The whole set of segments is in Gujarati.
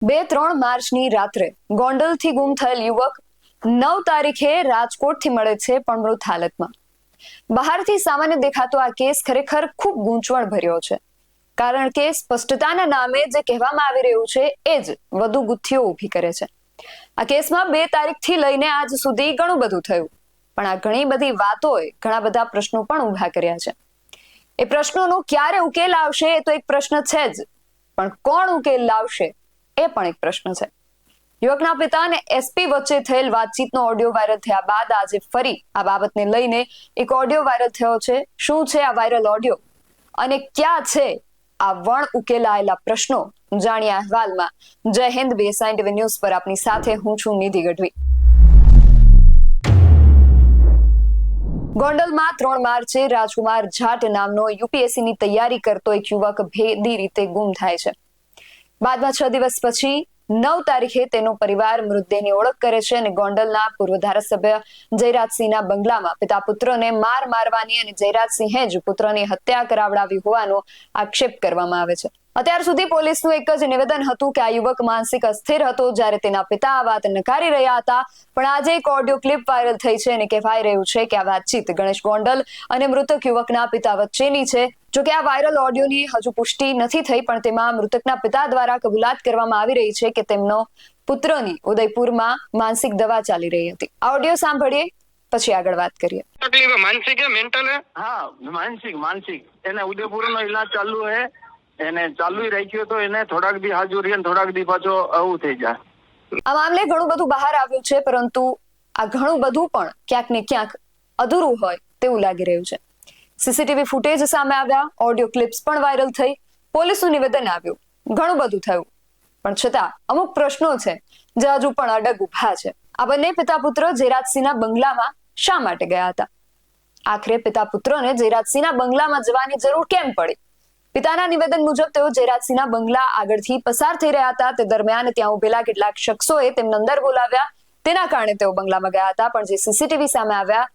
2-3 માર્ચની રાત્રે ગોંડલથી ગુમ થયેલ યુવક 9 તારીખે રાજકોટથી મળે છે પણ મૃત હાલતમાં. બહારથી સામાન્ય દેખાતો આ કેસ ખરેખર ખૂબ ગૂંચવણ ભર્યો છે, કારણ કે સ્પષ્ટતાના નામે જે કહેવામાં આવી રહ્યું છે એ જ વધુ ગુથ્થીઓ ઊભી કરે છે. આ કેસમાં 2 તારીખથી લઈને આજ સુધી ઘણું બધું થયું, પણ આ ઘણી બધી વાતોએ ઘણા બધા પ્રશ્નો પણ ઊભા કર્યા છે. એ પ્રશ્નોનો ક્યારે ઉકેલ આવશે એ તો એક પ્રશ્ન છે જ, પણ કોણ ઉકેલ લાવશે એ પણ એક પ્રશ્ન છે. યુવકના પિતા અને એસપી વચ્ચે થયેલ વાતચીતનો ઓડિયો વાયરલ થયા બાદ આજે ફરી આ બાબતને લઈને એક ઓડિયો વાયરલ થયો છે. શું છે આ વાયરલ ઓડિયો અને ક્યાં છે આ વણ ઉકેલાયેલા પ્રશ્નો, જાણીએ અહેવાલમાં. જય હિન્દ, BSI TV ન્યૂઝ પર આપની સાથે હું છું નિધિ ગઢવી. ગોંડલમાં 3 માર્ચે રાજકુમાર જાટ નામનો UPSCની તૈયારી કરતો એક યુવક ભેદી રીતે ગુમ થાય છે. બાદમાં 6 દિવસ પછી 9 તારીખે તેનો પરિવાર મૃતદેહની ઓળખ કરે છે અને ગોંડલના પૂર્વ ધારાસભ્ય જયરાજસિંહના બંગલામાં પિતા પુત્રને માર મારવાની અને જયરાજસિંહે જ પુત્રની હત્યા કરાવડાવી હોવાનો આક્ષેપ કરવામાં આવે છે. અત્યાર સુધી પોલીસનું એક જ નિવેદન હતું કે આ યુવક માનસિક અસ્થિર હતો, જ્યારે તેના પિતા આ વાત નકારી રહ્યા હતા. પણ આજે એક ઓડિયો ક્લિપ વાયરલ થઈ છે અને કહેવાય રહ્યું છે કે આ વાતચીત ગણેશ ગોંડલ અને મૃતક યુવકના પિતા વચ્ચેની છે. જોકે આ વાયરલ ઓડિયોની હજુ પુષ્ટિ નથી થઈ, પણ તેમાં મૃતકના પિતા દ્વારા કબૂલાત કરવામાં આવી રહી છે કે તેમનો પુત્રની ઉદયપુરમાં માનસિક દવા ચાલી રહી હતી. આ ઓડિયો સાંભળીએ, પછી આગળ વાત કરીએ. તકલીફ માનસિક है मेंटल है? हाँ मानसिक એને ઉદયપુરનો ઈલાજ ચાલુ હે, એને ચાલુ રાખ્યો તો એને થોડાક દી હાજુરી અને થોડાક દી પાછો આવું થઈ જાય. આ મામલે ઘણું બધું બહાર આવ્યું છે, પરંતુ આ ઘણું બધું પણ ક્યાંક ને ક્યાંક અધૂરું હોય તેવું લાગી રહ્યું છે. CCTV ફૂટેજ સામે આવ્યા, ઓડિયો ક્લિપ્સ પણ વાયરલ થઈ, પોલીસનું નિવેદન આવ્યું, ઘણું બધું થયું, પણ છતાં અમુક પ્રશ્નો છે જે હજુ પણ અડગ ઉભા છે. આ બંને પિતા પુત્ર જયરાજસિંહના બંગલામાં શા માટે ગયા હતા? આખરે પિતા પુત્રને જયરાજસિંહના બંગલામાં જવાની જરૂર કેમ પડી? પિતાના નિવેદન મુજબ તેઓ જયરાજસિંહના બંગલા આગળથી પસાર થઈ રહ્યા હતા. તે દરમિયાન ત્યાં ઉભેલા કેટલાક શખ્સોએ તેમને અંદર બોલાવ્યા, તેના કારણે તેઓ બંગલામાં ગયા હતા. પણ જે CCTV સામે આવ્યા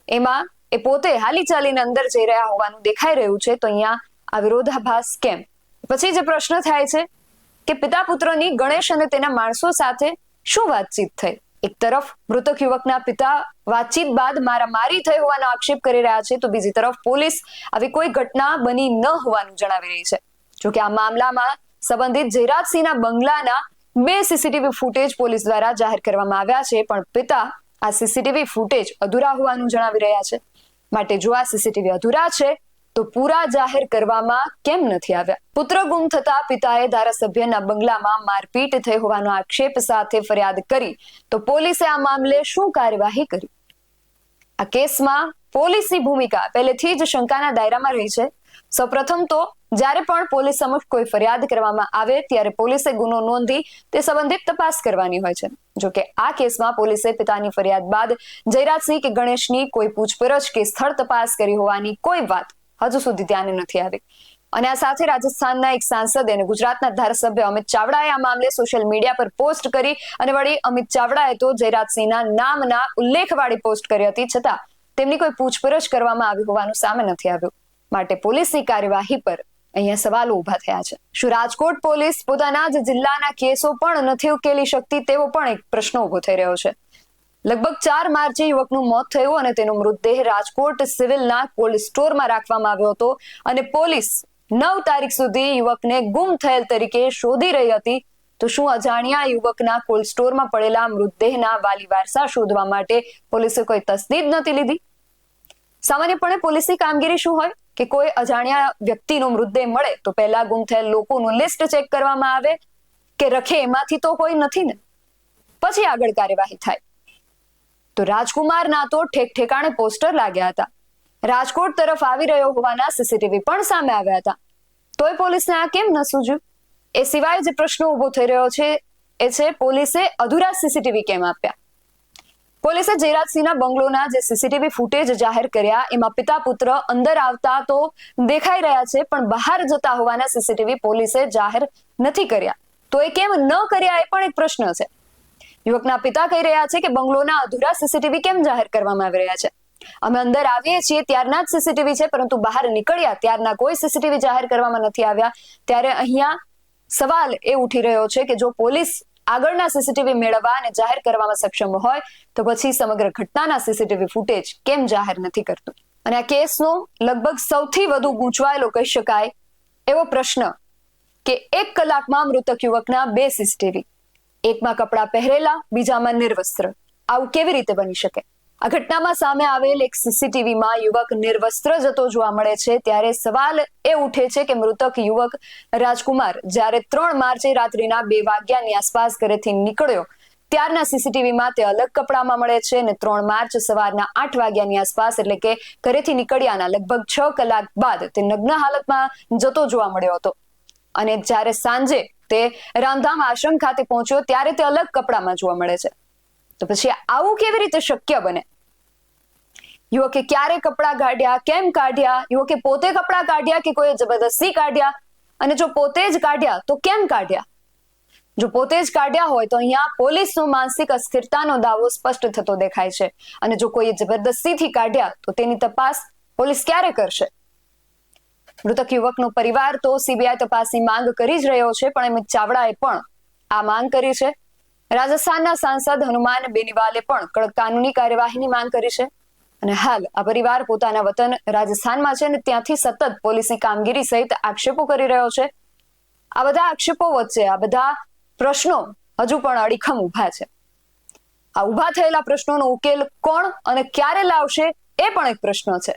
એમાં એ પોતે હાલી ચાલીને અંદર જઈ રહ્યા હોવાનું દેખાઈ રહ્યું છે. તો અહીંયા આ વિરોધાભાસ કેમ? પછી જે પ્રશ્ન થાય છે કે પિતા પુત્રની ગણેશ અને તેના માણસો સાથે શું વાતચીત થઈ? એક તરફ મૃતક યુવકના પિતા વાતચીત બાદ મારામારી થઈ હોવાનો આક્ષેપ કરી રહ્યા છે, તો બીજી તરફ પોલીસ આવી કોઈ ઘટના બની ન હોવાનું જણાવી રહી છે. જોકે આ મામલામાં સંબંધિત જયરાજસિંહના બંગલાના 2 CCTV ફૂટેજ પોલીસ દ્વારા જાહેર કરવામાં આવ્યા છે, પણ પિતા આ CCTV ફૂટેજ અધૂરા હોવાનું જણાવી રહ્યા છે. માટે જો આ CCTV અધૂરા છે તો પૂરા જાહેર કરવામાં કેમ નથી આવ્યા? પુત્ર ગુમ થતા પિતાએ ધારાસભ્યના બંગલામાં મારપીટ થઈ હોવાનો આક્ષેપ સાથે ફરિયાદ કરી, તો પોલીસે આ મામલે શું કાર્યવાહી કરી? આ કેસમાં પોલીસની ભૂમિકા પહેલેથી જ શંકાના દાયરામાં રહી છે. સૌપ્રથમ તો જ્યારે પણ પોલીસ સમક્ષ કોઈ ફરિયાદ કરવામાં આવે ત્યારે પોલીસે ગુનો નોંધી તે સંબંધિત તપાસ કરવાની હોય છે. જોકે આ કેસમાં પોલીસે પિતાની ફરિયાદ બાદ જયરાજસિંહ કે ગણેશની કોઈ પૂછપરછ કે સ્થળ તપાસ કરી હોવાની કોઈ વાત હજુ સુધી ધ્યાને નથી આવી. અને આ સાથે રાજસ્થાનના એક સાંસદ અને ગુજરાતના ધારાસભ્ય અમિત ચાવડાએ આ મામલે સોશિયલ મીડિયા પર પોસ્ટ કરી, અને વળી અમિત ચાવડાએ તો જયરાજસિંહના નામના ઉલ્લેખવાળી પોસ્ટ કરી હતી, છતાં તેમની કોઈ પૂછપરછ કરવામાં આવી હોવાનું સામે નથી આવ્યું. માટે પોલીસની કાર્યવાહી પર અહીંયા સવાલો ઉભા થયા છે. શું રાજકોટ પોલીસ પોતાના જ જિલ્લાના કેસો પણ નથી ઉકેલી શકતી? તેવો પણ એક પ્રશ્ન ઉભો થઈ રહ્યો છે. લગભગ 4 માર્ચે યુવકનું મોત થયું અને તેનો મૃતદેહ રાજકોટ સિવિલના કોલ્ડ સ્ટોરમાં રાખવામાં આવ્યો હતો, અને પોલીસ 9 તારીખ સુધી યુવકને ગુમ થયેલ તરીકે શોધી રહી હતી. તો શું અજાણ્યા યુવકના કોલ્ડ સ્ટોરમાં પડેલા મૃતદેહના વાલી વારસા શોધવા માટે પોલીસે કોઈ તસદીદ નથી લીધી? સામાન્યપણે પોલીસની કામગીરી શું હોય કે કોઈ અજાણ્યા વ્યક્તિનો મૃતદેહ મળે તો પહેલા ગુમ થયેલ લોકોનું લિસ્ટ ચેક કરવામાં આવે કે રખે એમાંથી તો કોઈ નથી ને, પછી આગળ કાર્યવાહી થાય. તો રાજકુમારના તો ઠેક ઠેકાણે પોસ્ટર લાગ્યા હતા, રાજકોટ તરફ આવી રહ્યો હોવાના CCTV પણ સામે આવ્યા હતા, તોય પોલીસને આ કેમ ન સૂઝ્યું? એ સિવાય જે પ્રશ્નો ઉભો થઈ રહ્યો છે એ છે પોલીસે અધૂરા CCTV કેમ આપ્યા? પોલીસે જયરાજસિંહના બંગલોના જે CCTV ફૂટેજ જાહેર કર્યા એમાં પિતા પુત્ર અંદર આવતા તો દેખાઈ રહ્યા છે, પણ બહાર જતા હોવાના CCTV પોલીસે જાહેર નથી કર્યા. તો એ કેમ ન કર્યા એ પણ એક પ્રશ્ન છે. યુવકના પિતા કહી રહ્યા છે કે બંગલોના અધૂરા CCTV કેમ જાહેર કરવામાં આવી રહ્યા છે? અમે અંદર આવીએ છીએ ત્યારના જ CCTV છે, પરંતુ બહાર નીકળ્યા ત્યારના કોઈ CCTV જાહેર કરવામાં નથી આવ્યા. ત્યારે અહીંયા સવાલ એ ઉઠી રહ્યો છે કે જો પોલીસ આગળના સીસીટીવી મેળવવા અને જાહેર કરવામાં સક્ષમ હોય તો પછી સમગ્ર ઘટનાના સીસીટીવી ફૂટેજ કેમ જાહેર નથી કરતું? અને આ કેસનો લગભગ સૌથી વધુ ગૂંચવાયેલો કહી શકાય એવો પ્રશ્ન કે 1 કલાકમાં મૃતક યુવકના 2 સીસીટીવી, એકમાં કપડાં પહેરેલા, બીજામાં નિર્વસ્ત્ર. આવું કેવી રીતે બની શકે? આ ઘટનામાં સામે આવેલ એક સીસીટીવીમાં યુવક નિર્વસ્ત્ર જતો જોવા મળે છે ત્યારે સવાલ એ ઉઠે છે કે મૃતક યુવક રાજકુમાર જ્યારે 3 માર્ચે રાત્રિના 2 વાગ્યાની આસપાસ ઘરેથી નીકળ્યો ત્યારના સીસીટીવીમાં તે અલગ કપડામાં મળે છે અને 3 માર્ચ સવારના 8 વાગ્યાની આસપાસ એટલે કે ઘરેથી નીકળ્યાના લગભગ 6 કલાક બાદ તે નગ્ન હાલતમાં જતો જોવા મળ્યો હતો. અને જ્યારે સાંજે તે રામધામ આશ્રમ ખાતે પહોંચ્યો ત્યારે તે અલગ કપડામાં જોવા મળે છે. તો પછી આવું કેવી રીતે શક્ય બને? યુવકે ક્યારે કપડાં કાઢ્યા, કેમ કાઢ્યા? યુવકે પોતે કપડાં કાઢ્યા કે કોઈએ જબરદસ્તી કાઢ્યા? અને જો પોતે જ કાઢ્યા તો કેમ કાઢ્યા? જો પોતે જ કાઢ્યા હોય તો અહીંયા પોલીસનો માનસિક અસ્થિરતાનો દાવો સ્પષ્ટ થતો દેખાય છે. અને જો કોઈએ જબરદસ્તીથી કાઢ્યા તો તેની તપાસ પોલીસ ક્યારે કરશે? મૃતક યુવકનો પરિવાર તો સીબીઆઈ તપાસની માંગ કરી જ રહ્યો છે, પણ અમિત ચાવડાએ પણ આ માંગ કરી છે. રાજસ્થાનના સાંસદ હનુમાન બેનીવાલે પણ કડક કાનૂની કાર્યવાહીની માંગ કરી છે. અને હાલ આ પરિવાર પોતાના વતન રાજસ્થાનમાં છે અને ત્યાંથી સતત પોલીસની કામગીરી સહિત આક્ષેપો કરી રહ્યો છે. આ બધા આક્ષેપો વચ્ચે આ બધા પ્રશ્નો હજુ પણ અડીખમ ઉભા છે. આ ઉભા થયેલા પ્રશ્નોનો ઉકેલ કોણ અને ક્યારે લાવશે એ પણ એક પ્રશ્ન છે.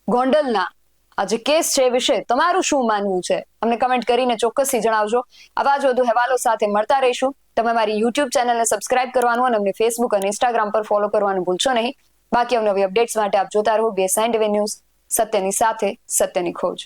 ગોંડલના આ જે કેસ છે એ વિશે તમારું શું માનવું છે? અમને કમેન્ટ કરીને ચોક્કસથી જણાવજો. આવા જ વધુ અહેવાલો સાથે મળતા રહીશું. તમે મારી યુટ્યુબ ચેનલને સબસ્ક્રાઇબ કરવાનું અને અમને ફેસબુક અને ઇન્સ્ટાગ્રામ પર ફોલો કરવાનું ભૂલશો નહીં. બાકી અવનવી અપડેટ્સ માટે આપ જોતા રહો BS9 ટીવી ન્યૂઝ, સત્યની સાથે સત્યની ખોજ.